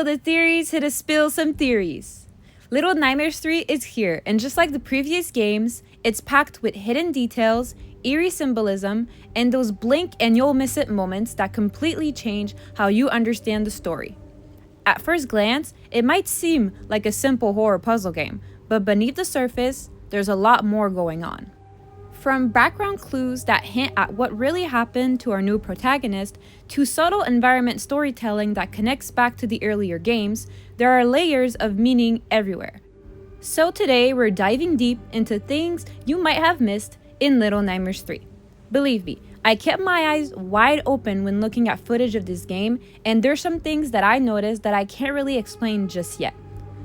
spill the theories, hit a spill some theories. Little Nightmares 3 is here, and just like the previous games, it's packed with hidden details, eerie symbolism, and those blink and you'll miss it moments that completely change how you understand the story. At first glance, it might seem like a simple horror puzzle game, but beneath the surface, there's a lot more going on. From background clues that hint at what really happened to our new protagonist, to subtle environment storytelling that connects back to the earlier games, there are layers of meaning everywhere. So today, we're diving deep into things you might have missed in Little Nightmares 3. Believe me, I kept my eyes wide open when looking at footage of this game, and there's some things that I noticed that I can't really explain just yet.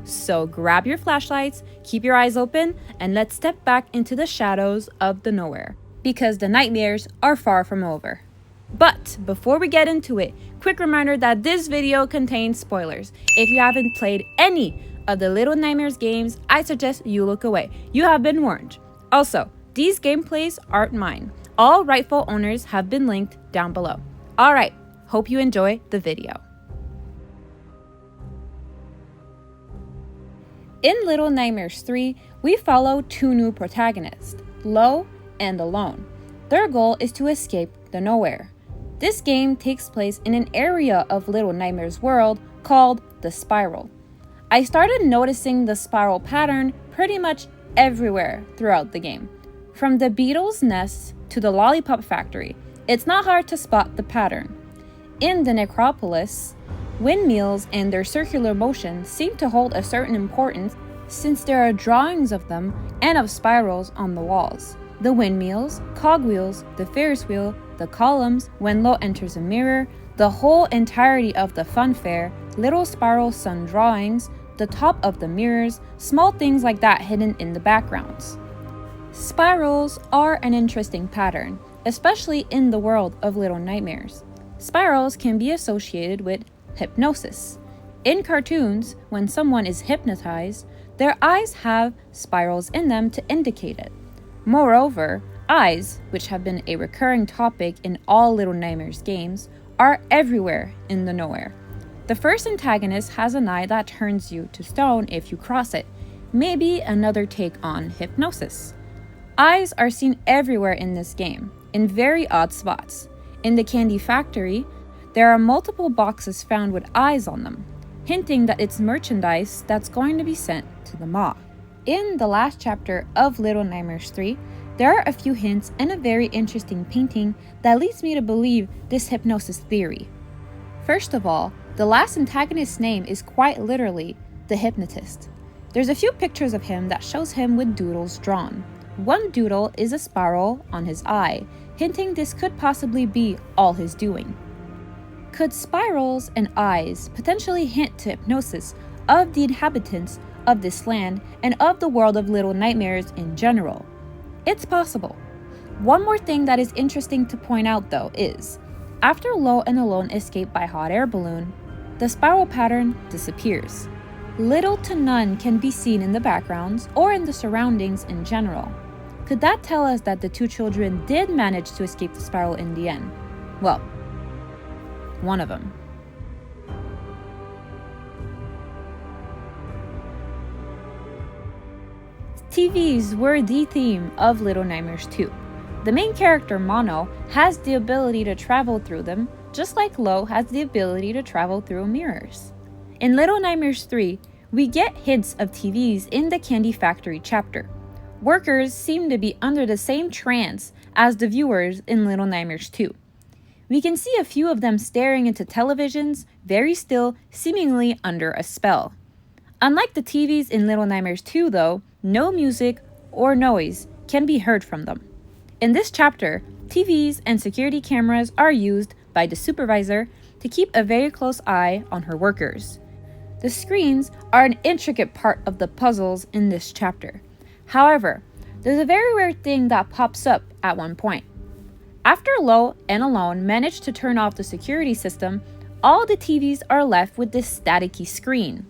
So grab your flashlights, keep your eyes open, and let's step back into the shadows of the nowhere, because the nightmares are far from over. But before we get into it, quick reminder that this video contains spoilers. If you haven't played any of the Little Nightmares games, I suggest you look away. You have been warned. Also, these gameplays aren't mine. All rightful owners have been linked down below. Alright, hope you enjoy the video. In Little Nightmares 3, we follow two new protagonists, Lo and Alone. Their goal is to escape the nowhere. This game takes place in an area of Little Nightmares world called the Spiral. I started noticing the spiral pattern pretty much everywhere throughout the game. From the beetle's nest to the lollipop factory, it's not hard to spot the pattern. In the necropolis, windmills and their circular motion seem to hold a certain importance since there are drawings of them and of spirals on the walls. The windmills, cogwheels, the Ferris wheel, the columns, when Lo enters a mirror, the whole entirety of the fun fair, little spiral sun drawings, the top of the mirrors, small things like that hidden in the backgrounds. Spirals are an interesting pattern, especially in the world of Little Nightmares. Spirals can be associated with hypnosis. In cartoons, when someone is hypnotized, their eyes have spirals in them to indicate it. Moreover, eyes, which have been a recurring topic in all Little Nightmares games, are everywhere in the nowhere. The first antagonist has an eye that turns you to stone if you cross it, maybe another take on hypnosis. Eyes are seen everywhere in this game, in very odd spots. In the candy factory, there are multiple boxes found with eyes on them, hinting that it's merchandise that's going to be sent to the maw. In the last chapter of Little Nightmares 3, there are a few hints and a very interesting painting that leads me to believe this hypnosis theory. First of all, the last antagonist's name is quite literally the hypnotist. There's a few pictures of him that shows him with doodles drawn. One doodle is a spiral on his eye, hinting this could possibly be all his doing. Could spirals and eyes potentially hint to hypnosis of the inhabitants of this land and of the world of Little Nightmares in general? It's possible. One more thing that is interesting to point out though is, after Lo and Alone escape by hot air balloon, the spiral pattern disappears. Little to none can be seen in the backgrounds or in the surroundings in general. Could that tell us that the two children did manage to escape the spiral in the end? Well, one of them. TVs were the theme of Little Nightmares 2. The main character, Mono, has the ability to travel through them, just like Lo has the ability to travel through mirrors. In Little Nightmares 3, we get hints of TVs in the Candy Factory chapter. Workers seem to be under the same trance as the viewers in Little Nightmares 2. We can see a few of them staring into televisions, very still, seemingly under a spell. Unlike the TVs in Little Nightmares 2 though, no music or noise can be heard from them. In this chapter, TVs and security cameras are used by the supervisor to keep a very close eye on her workers. The screens are an intricate part of the puzzles in this chapter. However, there's a very weird thing that pops up at one point. After Lo and Alone manage to turn off the security system, all the TVs are left with this staticky screen.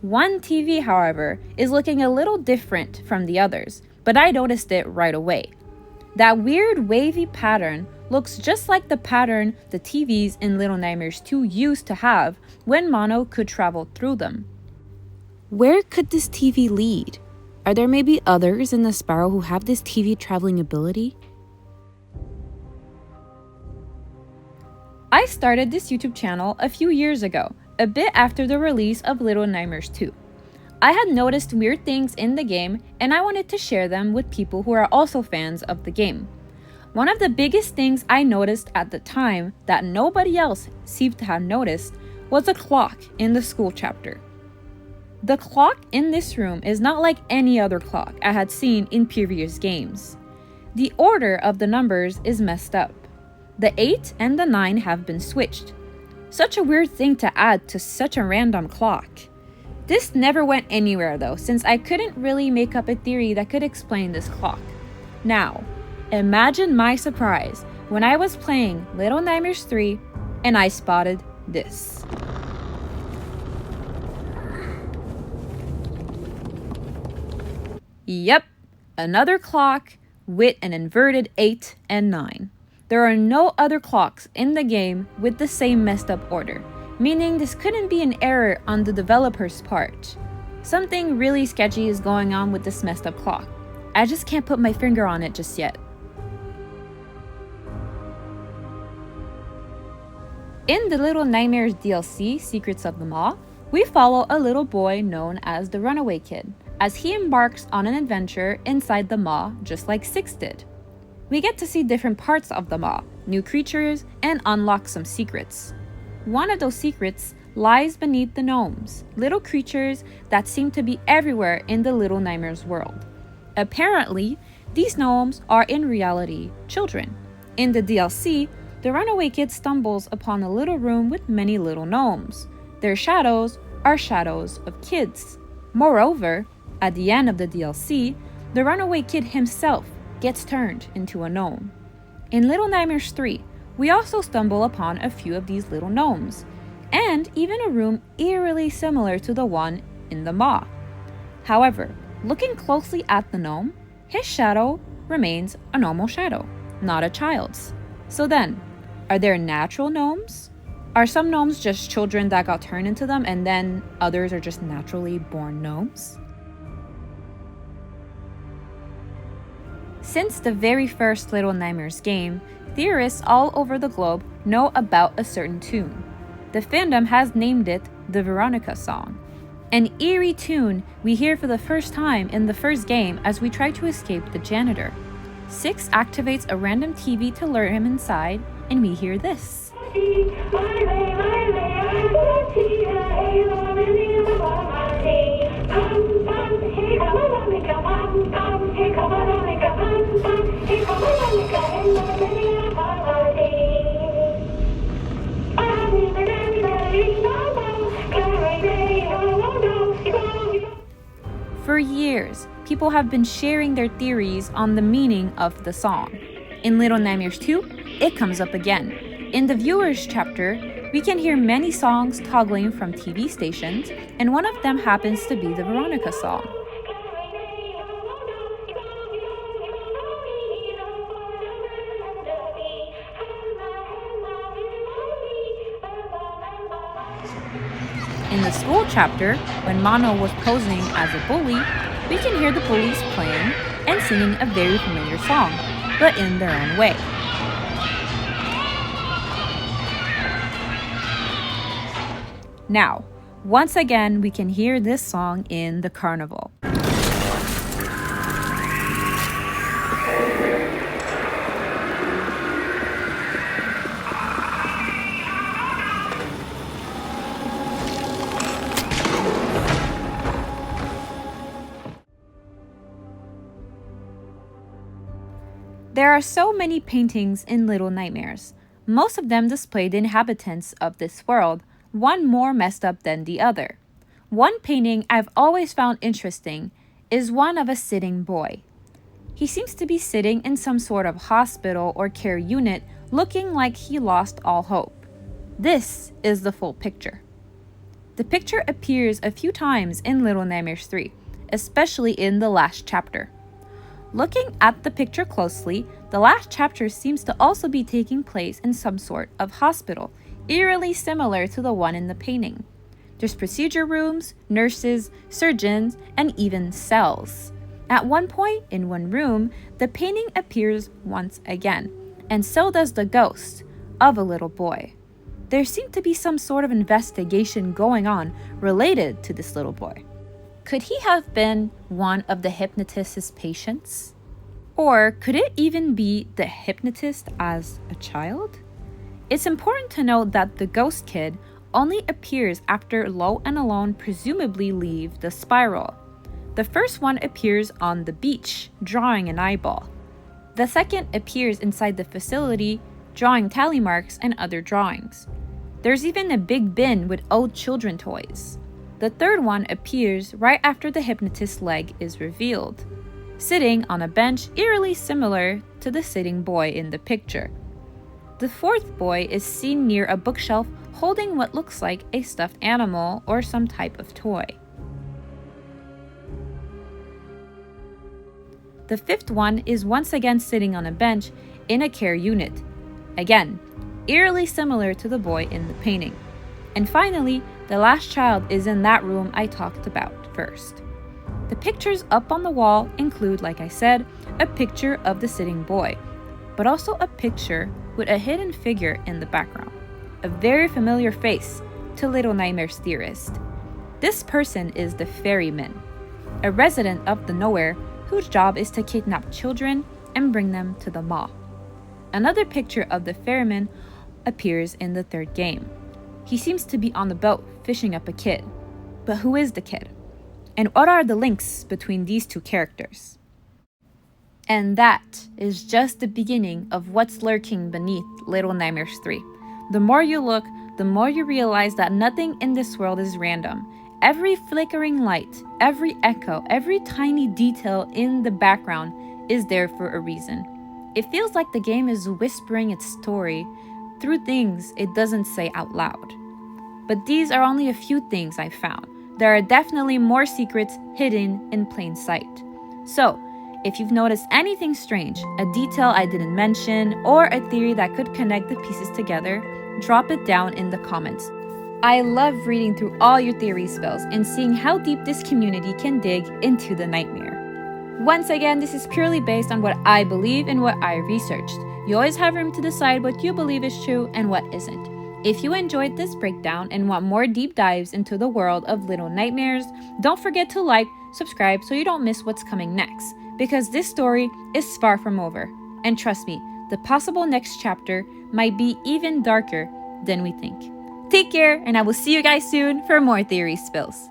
One TV, however, is looking a little different from the others, but I noticed it right away. That weird wavy pattern looks just like the pattern the TVs in Little Nightmares 2 used to have when Mono could travel through them. Where could this TV lead? Are there maybe others in the Spiral who have this TV traveling ability? I started this YouTube channel a few years ago, a bit after the release of Little Nightmares 2. I had noticed weird things in the game and I wanted to share them with people who are also fans of the game. One of the biggest things I noticed at the time that nobody else seemed to have noticed was a clock in the school chapter. The clock in this room is not like any other clock I had seen in previous games. The order of the numbers is messed up. The 8 and the 9 have been switched. Such a weird thing to add to such a random clock. This never went anywhere though, since I couldn't really make up a theory that could explain this clock. Now, imagine my surprise when I was playing Little Nightmares 3 and I spotted this. Yep, another clock with an inverted 8 and 9. There are no other clocks in the game with the same messed up order, meaning this couldn't be an error on the developer's part. Something really sketchy is going on with this messed up clock. I just can't put my finger on it just yet. In the Little Nightmares DLC, Secrets of the Maw, we follow a little boy known as the Runaway Kid, as he embarks on an adventure inside the Maw just like Six did. We get to see different parts of the Maw, new creatures, and unlock some secrets. One of those secrets lies beneath the gnomes, little creatures that seem to be everywhere in the Little Nightmares world. Apparently, these gnomes are in reality children. In the DLC, the Runaway Kid stumbles upon a little room with many little gnomes. Their shadows are shadows of kids. Moreover, at the end of the DLC, the Runaway Kid himself gets turned into a gnome. In Little Nightmares 3, we also stumble upon a few of these little gnomes, and even a room eerily similar to the one in the Maw. However, looking closely at the gnome, his shadow remains a normal shadow, not a child's. So then, are there natural gnomes? Are some gnomes just children that got turned into them and then others are just naturally born gnomes? Since the very first Little Nightmares game, theorists all over the globe know about a certain tune. The fandom has named it the Veronica song, an eerie tune we hear for the first time in the first game as we try to escape the janitor. Six activates a random TV to lure him inside, and we hear this. For years, people have been sharing their theories on the meaning of the song. In Little Nightmares 2, it comes up again. In the viewers chapter, we can hear many songs toggling from TV stations, and one of them happens to be the Veronica song. In the school chapter, when Mono was posing as a bully, we can hear the bullies playing and singing a very familiar song, but in their own way. Now, once again, we can hear this song in the carnival. There are so many paintings in Little Nightmares. Most of them display the inhabitants of this world, one more messed up than the other. One painting I've always found interesting is one of a sitting boy. He seems to be sitting in some sort of hospital or care unit, looking like he lost all hope. This is the full picture. The picture appears a few times in Little Nightmares 3, especially in the last chapter. Looking at the picture closely, the last chapter seems to also be taking place in some sort of hospital, eerily similar to the one in the painting. There's procedure rooms, nurses, surgeons, and even cells. At one point, in one room, the painting appears once again, and so does the ghost of a little boy. There seemed to be some sort of investigation going on related to this little boy. Could he have been one of the hypnotist's patients? Or could it even be the hypnotist as a child? It's important to note that the ghost kid only appears after Lo and Alone presumably leave the spiral. The first one appears on the beach, drawing an eyeball. The second appears inside the facility, drawing tally marks and other drawings. There's even a big bin with old children toys. The third one appears right after the hypnotist's leg is revealed, sitting on a bench eerily similar to the sitting boy in the picture. The fourth boy is seen near a bookshelf holding what looks like a stuffed animal or some type of toy. The fifth one is once again sitting on a bench in a care unit, again, eerily similar to the boy in the painting. And finally, the last child is in that room I talked about first. The pictures up on the wall include, like I said, a picture of the sitting boy, but also a picture with a hidden figure in the background, a very familiar face to Little Nightmares theorist. This person is the ferryman, a resident of the nowhere whose job is to kidnap children and bring them to the mall. Another picture of the ferryman appears in the third game. He seems to be on the boat fishing up a kid. But who is the kid? And what are the links between these two characters? And that is just the beginning of what's lurking beneath Little Nightmares 3. The more you look, the more you realize that nothing in this world is random. Every flickering light, every echo, every tiny detail in the background is there for a reason. It feels like the game is whispering its story through things it doesn't say out loud. But these are only a few things I've found. There are definitely more secrets hidden in plain sight. So, if you've noticed anything strange, a detail I didn't mention, or a theory that could connect the pieces together, drop it down in the comments. I love reading through all your theory spells and seeing how deep this community can dig into the nightmare. Once again, this is purely based on what I believe and what I researched. You always have room to decide what you believe is true and what isn't. If you enjoyed this breakdown and want more deep dives into the world of Little Nightmares, don't forget to like, subscribe so you don't miss what's coming next, because this story is far from over. And trust me, the possible next chapter might be even darker than we think. Take care, and I will see you guys soon for more theory spills.